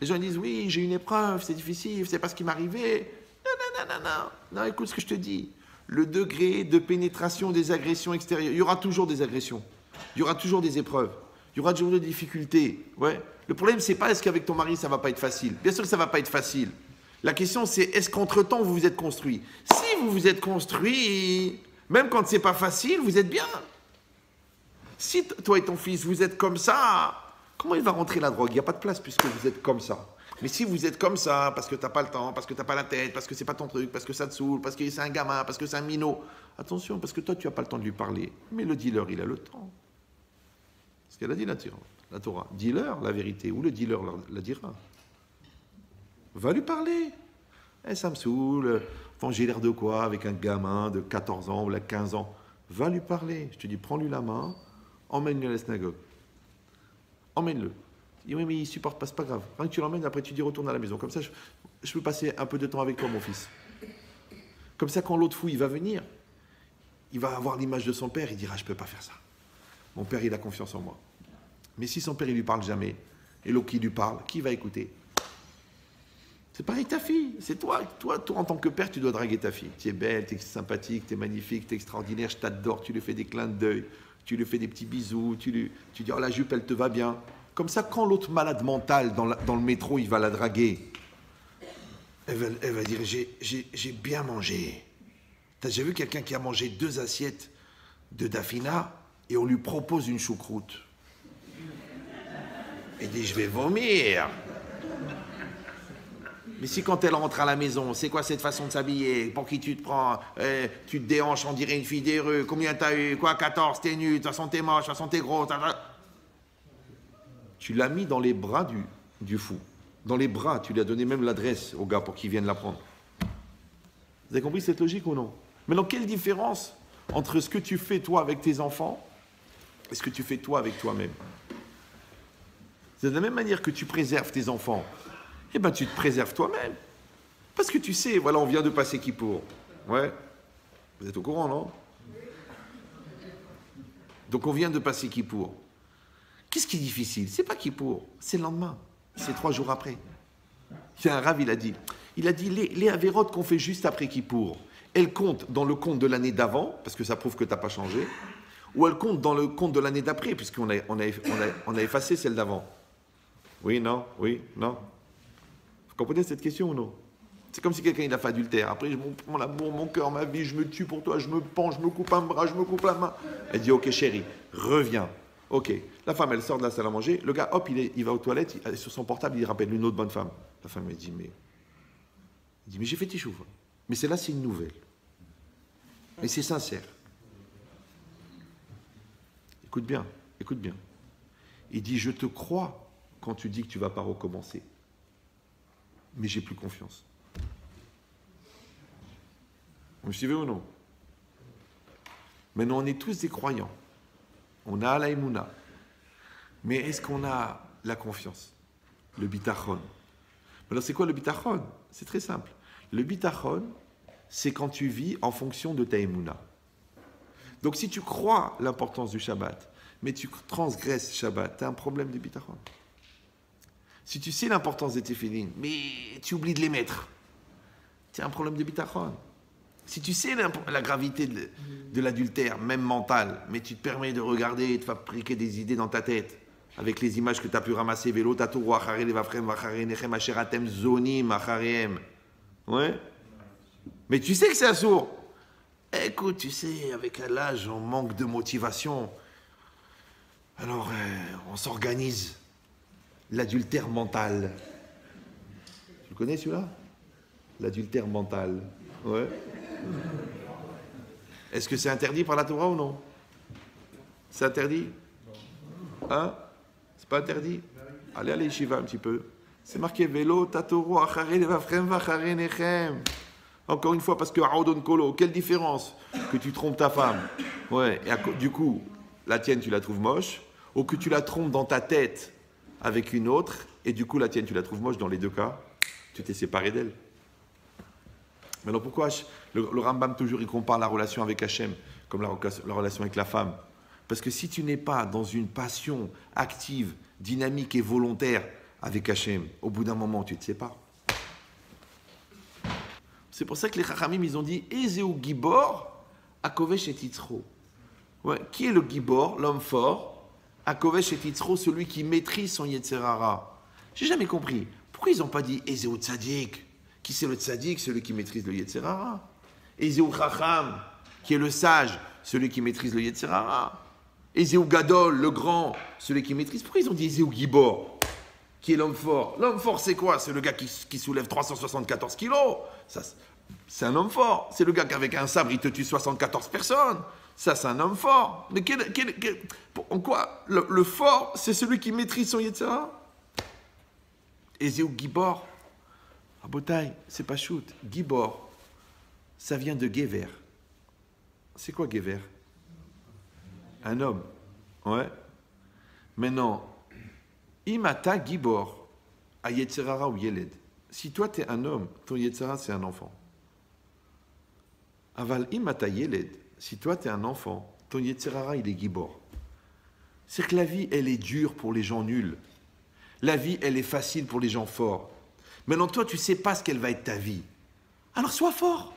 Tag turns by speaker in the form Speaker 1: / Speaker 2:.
Speaker 1: Les gens disent, oui, j'ai une épreuve, c'est difficile, c'est pas ce qui m'est arrivé. Non, non, non, non, non. Non, écoute ce que je te dis. Le degré de pénétration des agressions extérieures, il y aura toujours des agressions. Il y aura toujours des épreuves. Il y aura toujours des difficultés. Ouais. Le problème, c'est pas est-ce qu'avec ton mari, ça va pas être facile. Bien sûr que ça va pas être facile. La question, c'est est-ce qu'entre-temps, vous vous êtes construit. Si vous vous êtes construit, même quand c'est pas facile, vous êtes bien. Si toi et ton fils, vous êtes comme ça, comment il va rentrer la drogue? Il n'y a pas de place puisque vous êtes comme ça. Mais si vous êtes comme ça, parce que tu n'as pas le temps, parce que tu n'as pas la tête, parce que c'est pas ton truc, parce que ça te saoule, parce que c'est un gamin, parce que c'est un minot, attention, parce que toi, tu n'as pas le temps de lui parler. Mais le dealer, il a le temps. C'est ce qu'elle a dit la Torah. Dealer, la vérité, ou le dealer la dira. Va lui parler. Eh, ça me saoule. Enfin, j'ai l'air de quoi avec un gamin de 14 ans ou de 15 ans? Va lui parler. Je te dis, prends-lui la main, emmène-le à la synagogue. Emmène-le. Il dit, oui, mais il ne supporte pas, c'est pas grave. Quand tu l'emmènes, après tu dis, retourne à la maison. Comme ça, je peux passer un peu de temps avec toi, mon fils. Comme ça, quand l'autre fou, il va venir, il va avoir l'image de son père, il dira, je ne peux pas faire ça. Mon père, il a confiance en moi. Mais si son père, il ne lui parle jamais, et l'autre qui lui parle, qui va écouter? C'est pareil, ta fille. C'est toi, en tant que père, tu dois draguer ta fille. Tu es belle, tu es sympathique, tu es magnifique, tu es extraordinaire, je t'adore, tu lui fais des clins d'œil, tu lui fais des petits bisous, tu dis, oh, la jupe, elle te va bien. Comme ça, quand l'autre malade mental, dans le métro, il va la draguer, elle va dire, j'ai bien mangé. T'as déjà vu quelqu'un qui a mangé 2 assiettes de dafina et on lui propose une choucroute? Il dit, je vais vomir. Mais si quand elle rentre à la maison, c'est quoi cette façon de s'habiller? Pour qui tu te prends? Tu te déhanches, on dirait une fille des rues. Combien t'as eu? Quoi, 14? T'es nu? De toute façon, t'es moche. De toute façon, t'es gros. Tu l'as mis dans les bras du fou. Dans les bras, tu lui as donné même l'adresse au gars pour qu'il vienne la prendre. Vous avez compris cette logique ou non? Maintenant, quelle différence entre ce que tu fais toi avec tes enfants et ce que tu fais toi avec toi-même? C'est de la même manière que tu préserves tes enfants. Eh bien, tu te préserves toi-même. Parce que tu sais, voilà, on vient de passer Kippour. Ouais. Vous êtes au courant, non? Donc, on vient de passer Kippour. Qu'est-ce qui est difficile? C'est pas Kippour, c'est le lendemain. C'est 3 jours après. Il y a un rave, il a dit, les avérotes qu'on fait juste après Kippour, elles comptent dans le compte de l'année d'avant, parce que ça prouve que tu n'as pas changé, ou elles comptent dans le compte de l'année d'après, puisqu'on a effacé celle d'avant. Oui, non, oui, non. Vous comprenez cette question ou non? C'est comme si quelqu'un il a fait adultère. Après, mon amour, mon cœur, ma vie, je me tue pour toi, je me pends, je me coupe un bras, je me coupe la main. Elle dit, ok chérie, reviens. Ok. La femme, elle sort de la salle à manger. Le gars, hop, il va aux toilettes, sur son portable, il rappelle une autre bonne femme. La femme, elle dit, mais j'ai fait tes choux. Mais celle-là, c'est une nouvelle. Mais c'est sincère. Écoute bien, écoute bien. Il dit, je te crois quand tu dis que tu ne vas pas recommencer. Mais j'ai plus confiance. Vous me suivez ou non? Maintenant, on est tous des croyants. On a la émouna. Mais est-ce qu'on a la confiance? Le bitachon. Alors, c'est quoi le bitachon? C'est très simple. Le bitachon, c'est quand tu vis en fonction de ta émouna. Donc, si tu crois l'importance du Shabbat, mais tu transgresses Shabbat, tu as un problème de bitachon. Si tu sais l'importance des téfilines, mais tu oublies de les mettre, tu as un problème de bitachon. Si tu sais la gravité de l'adultère, même mental, mais tu te permets de regarder et de fabriquer des idées dans ta tête, avec les images que tu as pu ramasser, vélo, tatou, acharé, levafrem, vacharé, nechem, acheratem, zonim, acharem. Ouais. Mais tu sais que c'est assourd. Écoute, tu sais, avec l'âge, on manque de motivation. Alors, on s'organise. L'adultère mental. Tu le connais celui-là? L'adultère mental. Ouais. Est-ce que c'est interdit par la Torah ou non? C'est interdit? Hein? C'est pas interdit? Allez à l'Yeshiva un petit peu. C'est marqué vélo, tatoro, acharé, levafrem, vacharé, nechem. Encore une fois, parce que Aodon Kolo, quelle différence que tu trompes ta femme? Ouais, et du coup, la tienne, tu la trouves moche, ou que tu la trompes dans ta tête avec une autre, et du coup, la tienne, tu la trouves moche, dans les deux cas, tu t'es séparé d'elle. Maintenant, pourquoi le Rambam, toujours, il compare la relation avec Hachem comme la relation avec la femme? Parce que si tu n'es pas dans une passion active, dynamique et volontaire avec Hachem. Au bout d'un moment, tu te sépares. C'est pour ça que les Chachamim, ils ont dit Ezeu Gibor, Akovesh et Yitzro. Ouais. Qui est le Gibor, l'homme fort? Akovesh et Yitzro, celui qui maîtrise son Yetzerara. J'ai jamais compris. Pourquoi ils n'ont pas dit Ezeu Tzadik? Qui c'est le Tzadik? Celui qui maîtrise le Yetzerara. Ezeu Chacham, qui est le sage, celui qui maîtrise le Yetzerara. Ezeu Gadol, le grand, celui qui maîtrise. Pourquoi ils ont dit Ezeu Gibor, qui est l'homme fort? L'homme fort, c'est quoi? C'est le gars qui soulève 374 kilos. Ça, c'est un homme fort. C'est le gars qu'avec un sabre, il te tue 74 personnes. Ça, c'est un homme fort. Mais en quoi le fort, c'est celui qui maîtrise son Yetzirah? Ezeu Gibor. Rabotai, c'est pas shoot. Gibor, ça vient de Gever. C'est quoi Gever? Un homme. Ouais. Maintenant, Imata Gibor, à Yetzirah ou Yeled. Si toi, tu es un homme, ton Yetzirah, c'est un enfant. Aval Imata Yeled, si toi, tu es un enfant, ton Yetzirah, il est Gibor. C'est que la vie, elle est dure pour les gens nuls. La vie, elle est facile pour les gens forts. Maintenant, toi, tu ne sais pas ce qu'elle va être ta vie. Alors, sois fort.